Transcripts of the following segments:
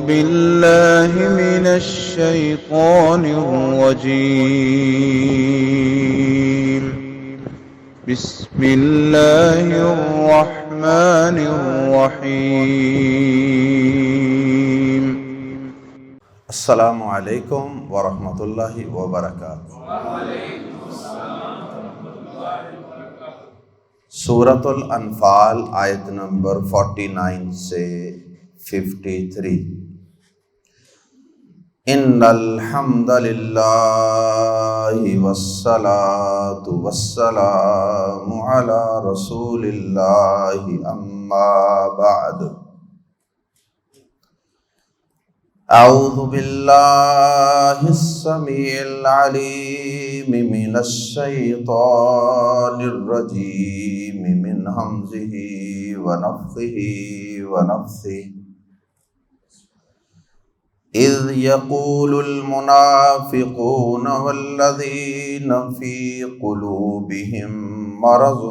بالله من الشيطان الرجيم. بسم الله الرحمن الرحيم. السلام علیکم ورحمۃ اللہ وبرکاتہ۔ سورۃ الانفال آیت نمبر 49 سے 53۔ ان الحمد للہ والصلاة والسلام علی رسول اللہ اما بعد۔ اعوذ باللہ السمیع العلیم من الشیطان الرجیم من ہمزہ ونفخہ ونفثہ۔ اذ یقول المنافقون والذین فی قلوبہم مرض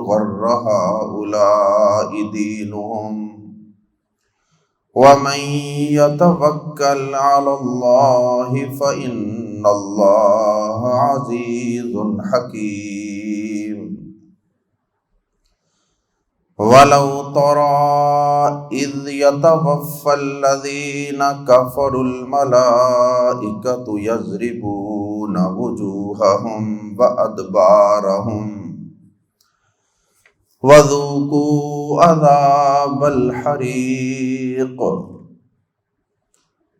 غر ہؤلاء دینہم وَمَن يَتَوَكَّلْ عَلَى اللَّهِ فَإِنَّ اللَّهَ عَزِيزٌ حَكِيمٌ۔ وَلَوْ تَرَىٰ إِذْ يَتَوَفَّى الَّذِينَ كَفَرُوا الْمَلَائِكَةُ يَضْرِبُونَ وُجُوهَهُمْ وَأَدْبَارَهُمْ وَذُوقُوا عَذَابَ الْحَرِيقِ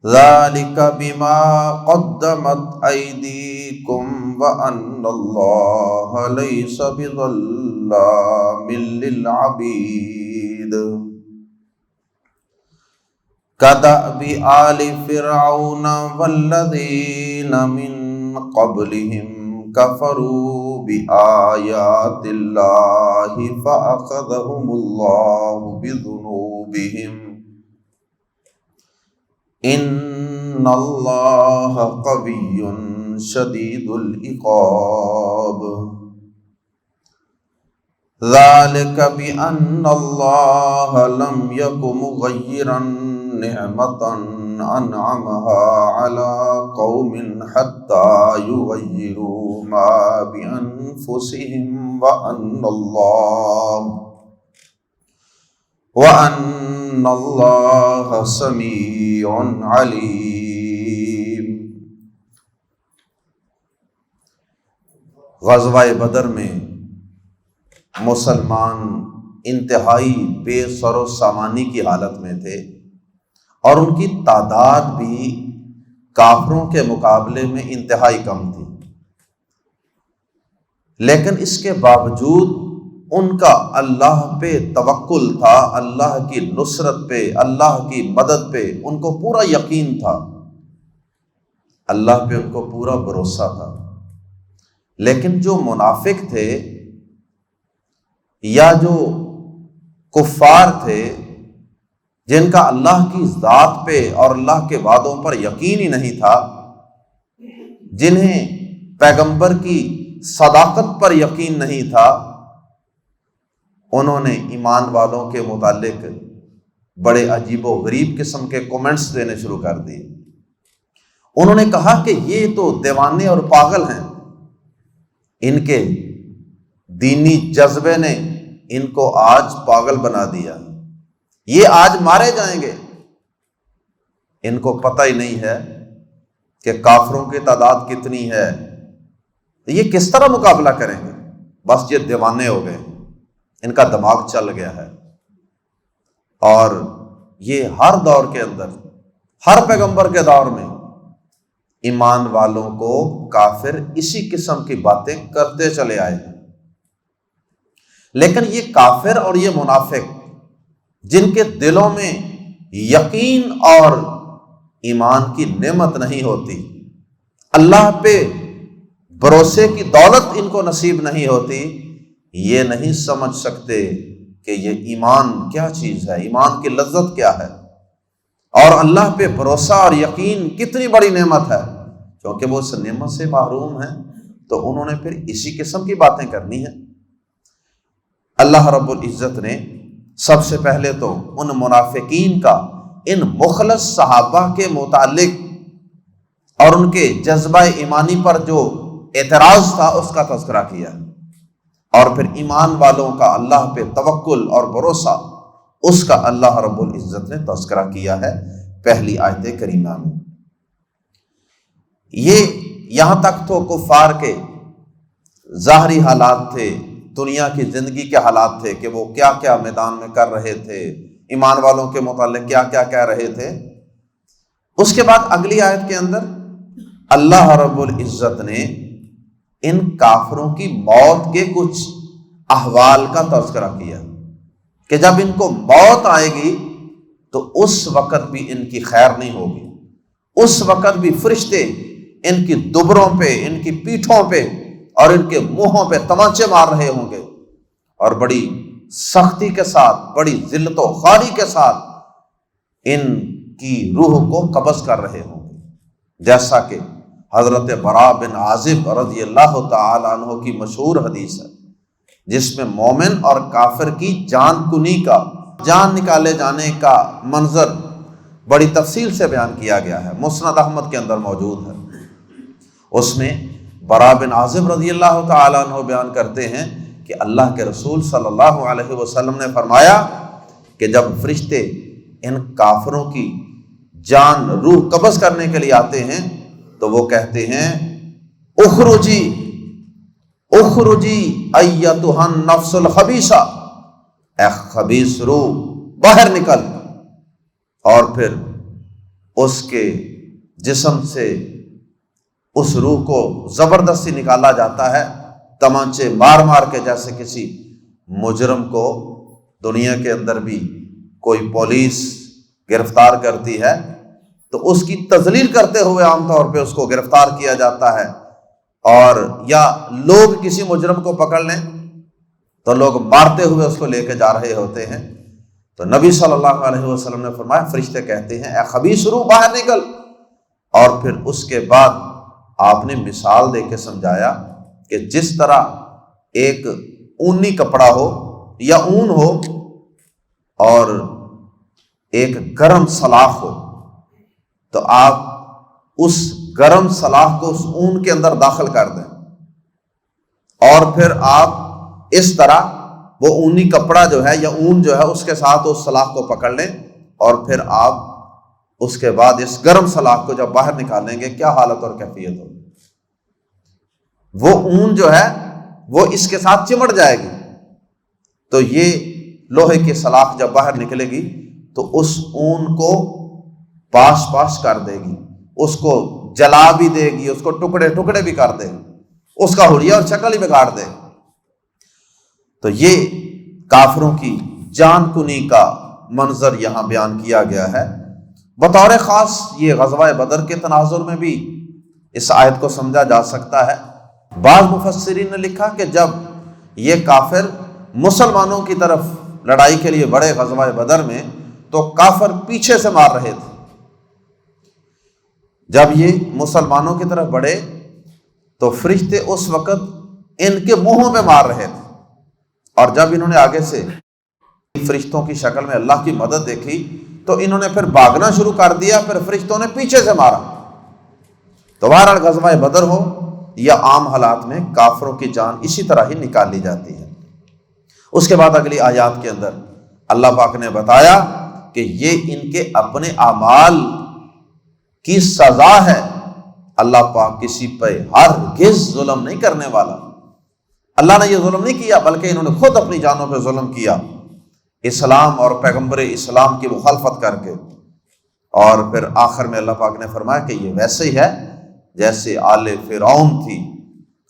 ذَلِكَ بِمَا قَدَّمَتْ أَيْدِيكُمْ وَأَنَّ اللَّهَ لَيْسَ بِظَلَّامٍ لِّلْعَبِيدِ۔ كَدَأْبِ آلِ فِرْعَوْنَ وَالَّذِينَ مِن قَبْلِهِمْ كفروا بآيات الله فأخذهم الله بذنوبهم إن الله قوي شديد العقاب۔ ذلك بأن الله لم يكن مغيرا نعمة أنعمها على قوم حتى يغيروا ما بأنفسهم وأن الله سميع عليم۔ غزوہ بدر میں مسلمان انتہائی بے سر و سامانی کی حالت میں تھے، اور ان کی تعداد بھی کافروں کے مقابلے میں انتہائی کم تھی، لیکن اس کے باوجود ان کا اللہ پہ توکل تھا، اللہ کی نصرت پہ، اللہ کی مدد پہ ان کو پورا یقین تھا، اللہ پہ ان کو پورا بھروسہ تھا۔ لیکن جو منافق تھے یا جو کفار تھے جن کا اللہ کی ذات پہ اور اللہ کے وعدوں پر یقین ہی نہیں تھا، جنہیں پیغمبر کی صداقت پر یقین نہیں تھا، انہوں نے ایمان والوں کے متعلق بڑے عجیب و غریب قسم کے کومنٹس دینے شروع کر دیے۔ انہوں نے کہا کہ یہ تو دیوانے اور پاگل ہیں، ان کے دینی جذبے نے ان کو آج پاگل بنا دیا، یہ آج مارے جائیں گے۔ ان کو پتہ ہی نہیں ہے کہ کافروں کی تعداد کتنی ہے، یہ کس طرح مقابلہ کریں گے، بس یہ دیوانے ہو گئے، ان کا دماغ چل گیا ہے۔ اور یہ ہر دور کے اندر، ہر پیغمبر کے دور میں ایمان والوں کو کافر اسی قسم کی باتیں کرتے چلے آئے ہیں۔ لیکن یہ کافر اور یہ منافق جن کے دلوں میں یقین اور ایمان کی نعمت نہیں ہوتی، اللہ پہ بھروسے کی دولت ان کو نصیب نہیں ہوتی، یہ نہیں سمجھ سکتے کہ یہ ایمان کیا چیز ہے، ایمان کی لذت کیا ہے، اور اللہ پہ بھروسہ اور یقین کتنی بڑی نعمت ہے۔ کیونکہ وہ اس نعمت سے محروم ہیں تو انہوں نے پھر اسی قسم کی باتیں کرنی ہیں۔ اللہ رب العزت نے سب سے پہلے تو ان منافقین کا ان مخلص صحابہ کے متعلق اور ان کے جذبہ ایمانی پر جو اعتراض تھا اس کا تذکرہ کیا، اور پھر ایمان والوں کا اللہ پہ توکل اور بھروسہ اس کا اللہ رب العزت نے تذکرہ کیا ہے پہلی آیت کریمہ میں۔ یہ یہاں تک تو کفار کے ظاہری حالات تھے، دنیا کی زندگی کے حالات تھے کہ وہ کیا کیا میدان میں کر رہے تھے، ایمان والوں کے متعلق کیا کیا کہہ رہے تھے۔ اس کے بعد اگلی آیت کے اندر اللہ رب العزت نے ان کافروں کی موت کے کچھ احوال کا تذکرہ کیا کہ جب ان کو موت آئے گی تو اس وقت بھی ان کی خیر نہیں ہوگی، اس وقت بھی فرشتے ان کی دبروں پہ، ان کی پیٹھوں پہ اور ان کے منہوں پہ تمانچے مار رہے ہوں گے، اور بڑی سختی کے ساتھ، بڑی ذلت و خواری کے ساتھ ان کی روح کو قبض کر رہے ہوں گے، جیسا کہ حضرت براء بن عازب رضی اللہ تعالی عنہ کی مشہور حدیث ہے جس میں مومن اور کافر کی جان کنی کا، جان نکالے جانے کا منظر بڑی تفصیل سے بیان کیا گیا ہے، مسند احمد کے اندر موجود ہے۔ اس میں براء بن عازب رضی اللہ تعالی عنہ بیان کرتے ہیں کہ اللہ کے رسول صلی اللہ علیہ وسلم نے فرمایا کہ جب فرشتے ان کافروں کی جان، روح قبض کرنے کے لیے آتے ہیں تو وہ کہتے ہیں اخرجی اخرجی ایتھا النفس الخبیثہ، اے خبیث روح باہر نکل، اور پھر اس کے جسم سے اس روح کو زبردستی نکالا جاتا ہے، تمانچے مار مار کے، جیسے کسی مجرم کو دنیا کے اندر بھی کوئی پولیس گرفتار کرتی ہے تو اس کی تذلیل کرتے ہوئے عام طور پہ اس کو گرفتار کیا جاتا ہے، اور یا لوگ کسی مجرم کو پکڑ لیں تو لوگ مارتے ہوئے اس کو لے کے جا رہے ہوتے ہیں، تو نبی صلی اللہ علیہ وسلم نے فرمایا فرشتے کہتے ہیں اے خبیث روح باہر نکل، اور پھر اس کے بعد آپ نے مثال دے کے سمجھایا کہ جس طرح ایک اونی کپڑا ہو یا اون ہو اور ایک گرم سلاخ ہو، تو آپ اس گرم سلاخ کو اس اون کے اندر داخل کر دیں، اور پھر آپ اس طرح وہ اونی کپڑا جو ہے یا اون جو ہے اس کے ساتھ اس سلاخ کو پکڑ لیں، اور پھر آپ اس کے بعد اس گرم سلاخ کو جب باہر نکالیں گے کیا حالت اور کیفیت ہوگی؟ وہ اون جو ہے وہ اس کے ساتھ چمٹ جائے گی، تو یہ لوہے کی سلاخ جب باہر نکلے گی تو اس اون کو پاش پاش کر دے گی، اس کو جلا بھی دے گی، اس کو ٹکڑے ٹکڑے بھی کر دے گی، اس کا حلیہ اور شکل ہی بگاڑ دے۔ تو یہ کافروں کی جان کنی کا منظر یہاں بیان کیا گیا ہے۔ بطور خاص یہ غزوہ بدر کے تناظر میں بھی اس آیت کو سمجھا جا سکتا ہے۔ بعض مفسرین نے لکھا کہ جب یہ کافر مسلمانوں کی طرف لڑائی کے لیے بڑے غزوہ بدر میں، تو کافر پیچھے سے مار رہے تھے، جب یہ مسلمانوں کی طرف بڑھے تو فرشتے اس وقت ان کے منہوں پہ مار رہے تھے، اور جب انہوں نے آگے سے فرشتوں کی شکل میں اللہ کی مدد دیکھی تو انہوں نے پھر بھاگنا شروع کر دیا، پھر فرشتوں نے پیچھے سے مارا۔ تو بہرحال غزوہ بدر ہو یا عام حالات میں کافروں کی جان اسی طرح ہی نکال لی جاتی ہے۔ اس کے بعد اگلی آیات کے اندر اللہ پاک نے بتایا کہ یہ ان کے اپنے اعمال کی سزا ہے، اللہ پاک کسی پہ ہرگز ظلم نہیں کرنے والا۔ اللہ نے یہ ظلم نہیں کیا بلکہ انہوں نے خود اپنی جانوں پہ ظلم کیا، اسلام اور پیغمبر اسلام کی مخالفت کر کے۔ اور پھر آخر میں اللہ پاک نے فرمایا کہ یہ ویسے ہی ہے جیسے آل فرعون تھی،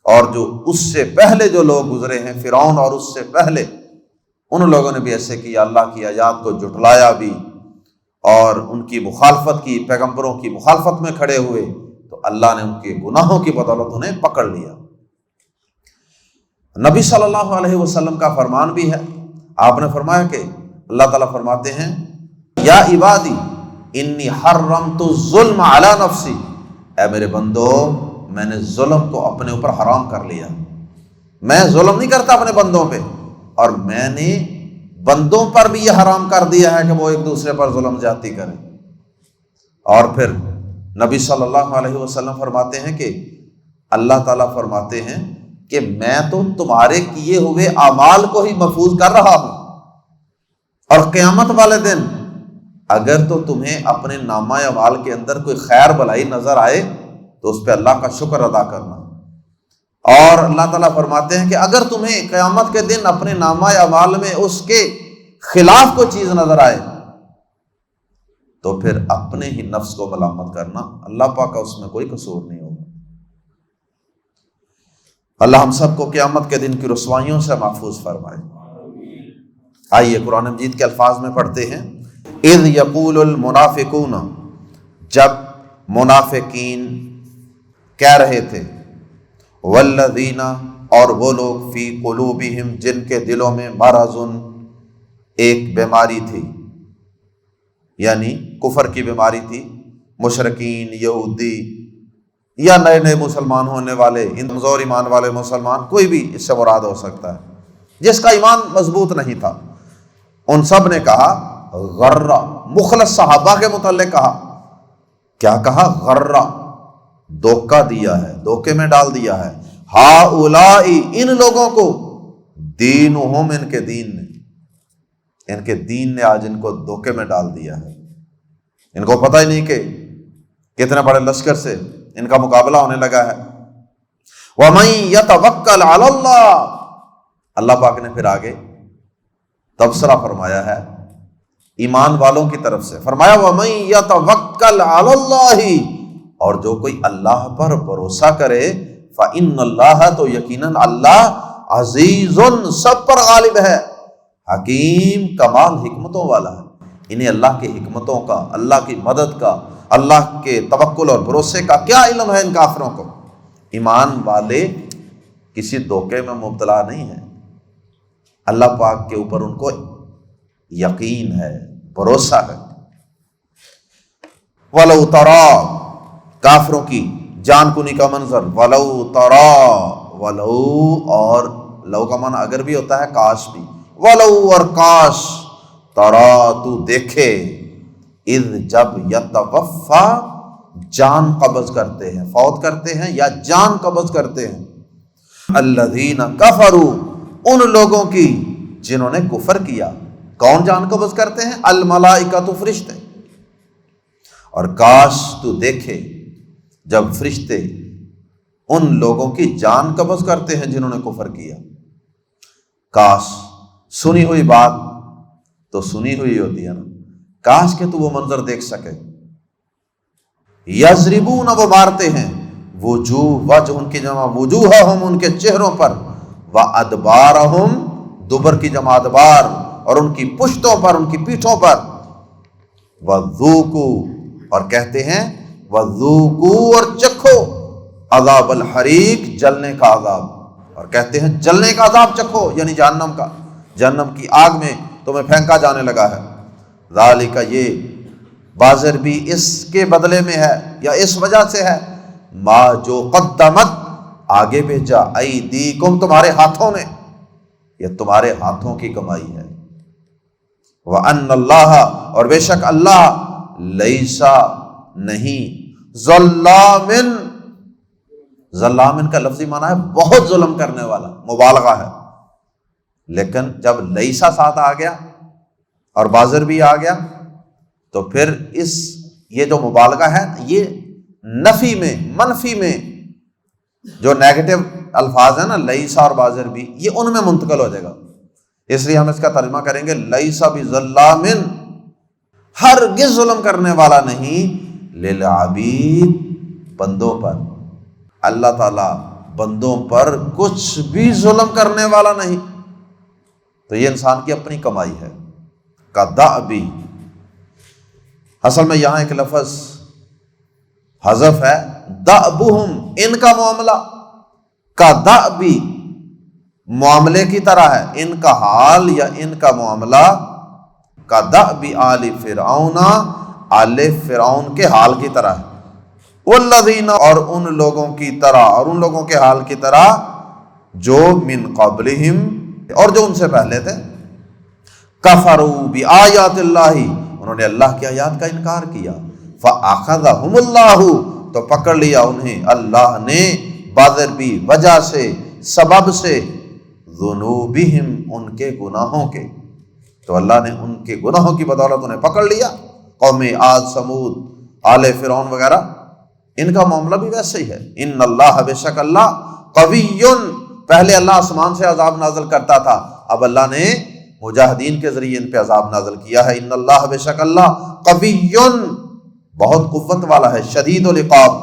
اور جو اس سے پہلے جو لوگ گزرے ہیں، فرعون اور اس سے پہلے، ان لوگوں نے بھی ایسے کیا، اللہ کی آیات کو جھٹلایا بھی اور ان کی مخالفت کی، پیغمبروں کی مخالفت میں کھڑے ہوئے، تو اللہ نے ان کے گناہوں کی بدولت انہیں پکڑ لیا۔ نبی صلی اللہ علیہ وسلم کا فرمان بھی ہے، آپ نے فرمایا کہ اللہ تعالیٰ فرماتے ہیں یا عبادی انی حرمت الظلم علی نفسی، اے میرے بندو میں نے ظلم کو اپنے اوپر حرام کر لیا، میں ظلم نہیں کرتا اپنے بندوں پہ، اور میں نے بندوں پر بھی یہ حرام کر دیا ہے کہ وہ ایک دوسرے پر ظلم زیادتی کریں۔ اور پھر نبی صلی اللہ علیہ وسلم فرماتے ہیں کہ اللہ تعالیٰ فرماتے ہیں کہ میں تو تمہارے کیے ہوئے اعمال کو ہی محفوظ کر رہا ہوں، اور قیامت والے دن اگر تو تمہیں اپنے نامہ اعمال کے اندر کوئی خیر بھلائی نظر آئے تو اس پہ اللہ کا شکر ادا کرنا۔ اور اللہ تعالیٰ فرماتے ہیں کہ اگر تمہیں قیامت کے دن اپنے نامہ اعمال میں اس کے خلاف کوئی چیز نظر آئے تو پھر اپنے ہی نفس کو ملامت کرنا، اللہ پاک کا اس میں کوئی قصور نہیں ہوگا۔ اللہ ہم سب کو قیامت کے دن کی رسوائیوں سے محفوظ فرمائے۔ آئیے قرآن مجید کے الفاظ میں پڑھتے ہیں۔ اذ یقول المنافقون، جب منافقین کہہ رہے تھے، والذین، اور وہ لوگ، فی قلوبہم، جن کے دلوں میں مرض، ایک بیماری تھی، یعنی کفر کی بیماری تھی، مشرکین، یہودی یا نئے نئے مسلمان ہونے والے، کمزور ایمان والے مسلمان، کوئی بھی اس سے مراد ہو سکتا ہے، جس کا ایمان مضبوط نہیں تھا، ان سب نے کہا غرہ، مخلص صحابہ کے متعلق کہا، کیا کہا؟ غرہ، دھوکہ دیا ہے، دھوکے میں ڈال دیا ہے، ہؤلاء، ان لوگوں کو، دینہم، ان کے دین نے، ان کے دین نے آج ان کو دھوکے میں ڈال دیا ہے۔ ان کو پتہ ہی نہیں کہ کتنے بڑے لشکر سے ان کا مقابلہ ہونے لگا ہے۔ وَمَن يَتَوَكَّلْ عَلَى اللَّهِ، اللہ پاک نے پھر آگے تبصرہ فرمایا ہے ایمان والوں کی طرف سے، فرمایا وَمَن يَتَوَكَّلْ عَلَى اللَّهِ، اور جو کوئی اللہ پر بھروسہ کرے، فَإِنَّ اللَّهَ، تو یقیناً اللہ، عزیز، سب پر غالب ہے، حکیم، کمال حکمتوں والا ہے۔ انہیں اللہ کی حکمتوں کا، اللہ کی مدد کا، اللہ کے توکل اور بھروسے کا کیا علم ہے ان کافروں کو؟ ایمان والے کسی دھوکے میں مبتلا نہیں ہیں، اللہ پاک کے اوپر ان کو یقین ہے، بھروسہ ہے۔ وَلَوْ تَرَىٰ، کافروں کی جان کنی کا منظر، وَلَوْ تَرَىٰ، وَلَوْ، اور لو کا معنی اگر بھی ہوتا ہے کاش بھی، وَلَوْ، اور کاش، تَرَىٰ، تو دیکھے، اذ، جب، یتوفا، جان قبض کرتے ہیں، فوت کرتے ہیں یا جان قبض کرتے ہیں، الذین کفروا، ان لوگوں کی جنہوں نے کفر کیا۔ کون جان قبض کرتے ہیں؟ الملائکۃ، فرشتے۔ اور کاش تو دیکھے جب فرشتے ان لوگوں کی جان قبض کرتے ہیں جنہوں نے کفر کیا۔ کاش، سنی ہوئی بات تو سنی ہوئی ہوتی ہے نا، کاش کہ تو وہ منظر دیکھ سکے۔ یضربون، وہ مارتے ہیں، وجوہ، وجہ ان کی جمع وجوہہم، ان کے چہروں پر، وادبارہم، دبر کی جمع ادبار، اور ان کی پشتوں پر، ان کی پیٹھوں پر، وذوقوا، اور کہتے ہیں وذوقوا، اور چکھو، عذاب الحریق، جلنے کا عذاب، اور کہتے ہیں جلنے کا عذاب چکھو، یعنی جہنم کا، جہنم کی آگ میں تمہیں پھینکا جانے لگا ہے۔ ذالک، یہ بازر بھی اس کے بدلے میں ہے یا اس وجہ سے ہے، ما، جو قدمت، آگے بھیجا، ایدیکم، تمہارے ہاتھوں نے، یہ تمہارے ہاتھوں کی کمائی ہے۔ وَأَنَّ اللَّهَ، اور بے شک اللہ، لیسا، نہیں، ظلامن، ظلامن کا لفظی معنی ہے بہت ظلم کرنے والا، مبالغہ ہے، لیکن جب لیسا ساتھ آ گیا اور بازر بھی آ گیا تو پھر یہ جو مبالغہ ہے یہ نفی میں، منفی میں، جو نیگیٹو الفاظ ہیں نا، لیسا اور بازر بھی، یہ ان میں منتقل ہو جائے گا، اس لیے ہم اس کا ترجمہ کریں گے لیسا بظلامن، ہرگز ظلم کرنے والا نہیں، للعبید، بندوں پر، اللہ تعالیٰ بندوں پر کچھ بھی ظلم کرنے والا نہیں۔ تو یہ انسان کی اپنی کمائی ہے۔ کدأبی، اصل میں یہاں ایک لفظ حذف ہے، دأبہم، ان کا معاملہ، کدأبی، معاملے کی طرح ہے، ان کا حال یا ان کا معاملہ، کدأبی آل فرعون، آل فرعون کے حال کی طرح ہے، والذین، اور ان لوگوں کی طرح، اور ان لوگوں کے حال کی طرح جو من قبلہم، اور جو ان سے پہلے تھے، کفروا بآیات اللہ، انہوں نے اللہ کی آیات کا انکار کیا، فأخذہم اللہ، تو پکڑ لیا انہیں اللہ نے، بادربی وجہ سے، سبب سے، ذنوبہم ان کے گناہوں کے، تو اللہ نے ان کے گناہوں کی بدولت انہیں پکڑ لیا۔ قوم عاد، سمود، آل فرعون وغیرہ، ان کا معاملہ بھی ویسے ہی ہے۔ ان اللہ، بے شک اللہ، قوی، پہلے اللہ آسمان سے عذاب نازل کرتا تھا، اب اللہ نے مجاہدین کے ذریعے ان پہ عذاب نازل کیا ہے۔ ان اللہ، بے شک اللہ، قوی، بہت قوت والا ہے، شدید العقاب،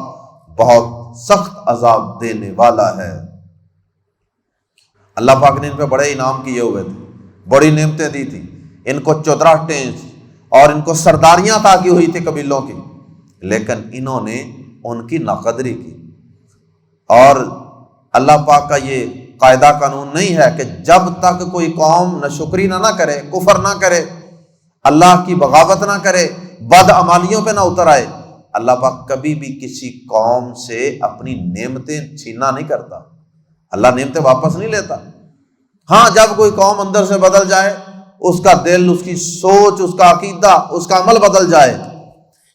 بہت سخت عذاب دینے والا ہے۔ اللہ پاک نے ان پہ بڑے انعام کیے ہوئے تھے، بڑی نعمتیں دی تھی، ان کو چودراہٹیں اور ان کو سرداریاں عطا کی ہوئی تھی قبیلوں کی، لیکن انہوں نے ان کی ناقدری کی۔ اور اللہ پاک کا یہ قاعدہ قانون نہیں ہے کہ جب تک کوئی قوم ناشکری نہ کرے، کفر نہ کرے، اللہ کی بغاوت نہ کرے، بد عمالیوں پہ نہ اتر آئے، اللہ پاک کبھی بھی کسی قوم سے اپنی نعمتیں چھیننا نہیں کرتا، اللہ نعمتیں واپس نہیں لیتا۔ ہاں، جب کوئی قوم اندر سے بدل جائے، اس کا دل، اس کی سوچ، اس کا عقیدہ، اس کا عمل بدل جائے،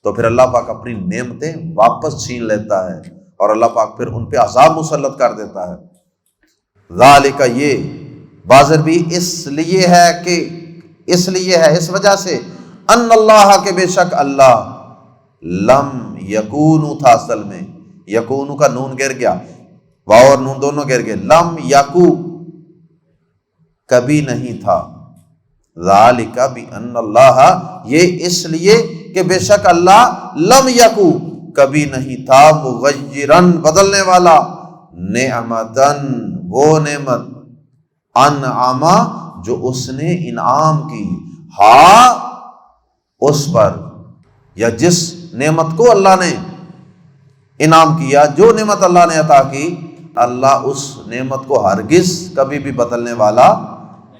تو پھر اللہ پاک اپنی نعمتیں واپس چھین لیتا ہے، اور اللہ پاک پھر ان پہ عذاب مسلط کر دیتا ہے۔ ذالک، یہ بازر بھی اس لیے ہے کہ اس وجہ سے، ان اللہ، کے بے شک اللہ، لم یکونو تھا، اصل میں یکونو کا نون گر گیا، واو اور نون دونوں گر گئے، لم یکو، کبھی نہیں تھا، ذالک بان اللہ، یہ اس لیے کہ بے شک اللہ، لم یکو، کبھی نہیں تھا، مغیرن، بدلنے والا، نعمتن، وہ نعمت، انعما، جو اس نے انعام کی، ہاں، اس پر، یا جس نعمت کو اللہ نے انعام کیا، جو نعمت اللہ نے عطا کی، اللہ اس نعمت کو ہرگز کبھی بھی بدلنے والا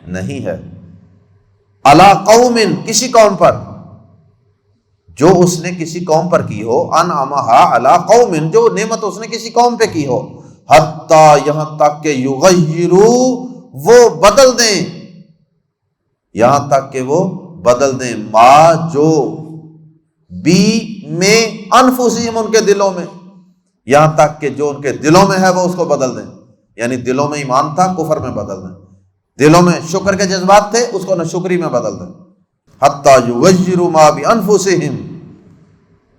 نہیں ہے۔ علی قوم، کسی قوم پر، جو اس نے کسی قوم پر کی ہو، انعمہا علی قوم، جو نعمت اس نے کسی قوم پہ کی ہو، حتی، یہاں تک کہ یغیرو، وہ بدل دیں، یہاں تک کہ وہ بدل دیں، ما، جو، بی، میں، انفسہم، ان کے دلوں میں، یہاں تک کہ جو ان کے دلوں میں ہے وہ اس کو بدل دیں، یعنی دلوں میں ایمان تھا، کفر میں بدل دیں، دلوں میں شکر کے جذبات تھے، اس کو ناشکری میں بدل دیں، حتی یغیروا ما بانفسہم،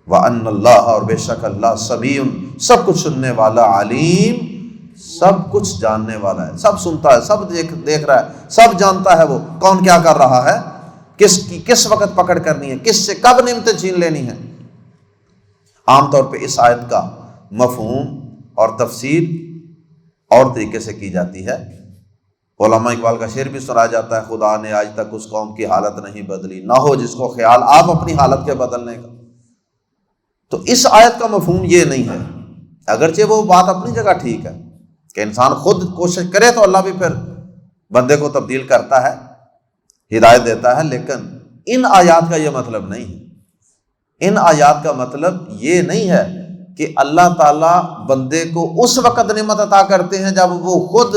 وان اللہ، اور بے شک اللہ، سمیع، سب کچھ سننے والا، علیم، سب کچھ جاننے والا ہے، سب سنتا ہے، سب دیکھ رہا ہے، سب جانتا ہے وہ کون کیا کر رہا ہے، کس کی کس وقت پکڑ کرنی ہے، کس سے کب نعمتیں چھین لینی ہے۔ عام طور پہ اس آیت کا مفہوم اور تفسیر اور طریقے سے کی جاتی ہے۔ علامہ اقبال کا شعر بھی سنا جاتا ہے، خدا نے آج تک اس قوم کی حالت نہیں بدلی، نہ ہو جس کو خیال آپ اپنی حالت کے بدلنے کا۔ تو اس آیت کا مفہوم یہ نہیں ہے، اگرچہ وہ بات اپنی جگہ ٹھیک ہے کہ انسان خود کوشش کرے تو اللہ بھی پھر بندے کو تبدیل کرتا ہے، ہدایت دیتا ہے، لیکن ان آیات کا یہ مطلب نہیں ہے۔ ان آیات کا مطلب یہ نہیں ہے کہ اللہ تعالیٰ بندے کو اس وقت نعمت عطا کرتے ہیں جب وہ خود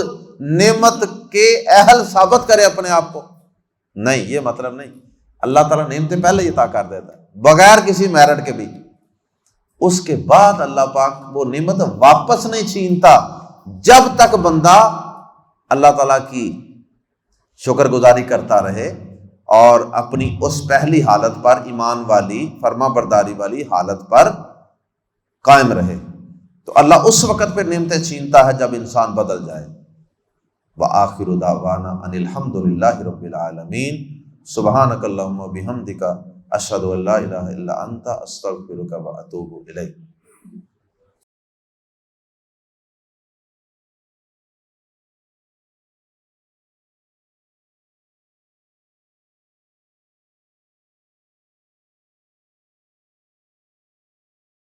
نعمت کے اہل ثابت کرے اپنے آپ کو، نہیں، یہ مطلب نہیں۔ اللہ تعالیٰ نعمتیں پہلے ہی عطا کر دیتا ہے بغیر کسی میرٹ کے بھی، اس کے بعد اللہ پاک وہ نعمت واپس نہیں چھینتا جب تک بندہ اللہ تعالیٰ کی شکر گزاری کرتا رہے اور اپنی اس پہلی حالت پر، ایمان والی، فرما برداری والی حالت پر قائم رہے، تو اللہ اس وقت پہ نعمتیں چھینتا ہے جب انسان بدل جائے۔ وآخر دعوانا ان الحمد للہ رب العالمین، سبحانک اللہم وبحمدک، اشہد ان لا الہ الا انت، استغفرک واتوب الیک۔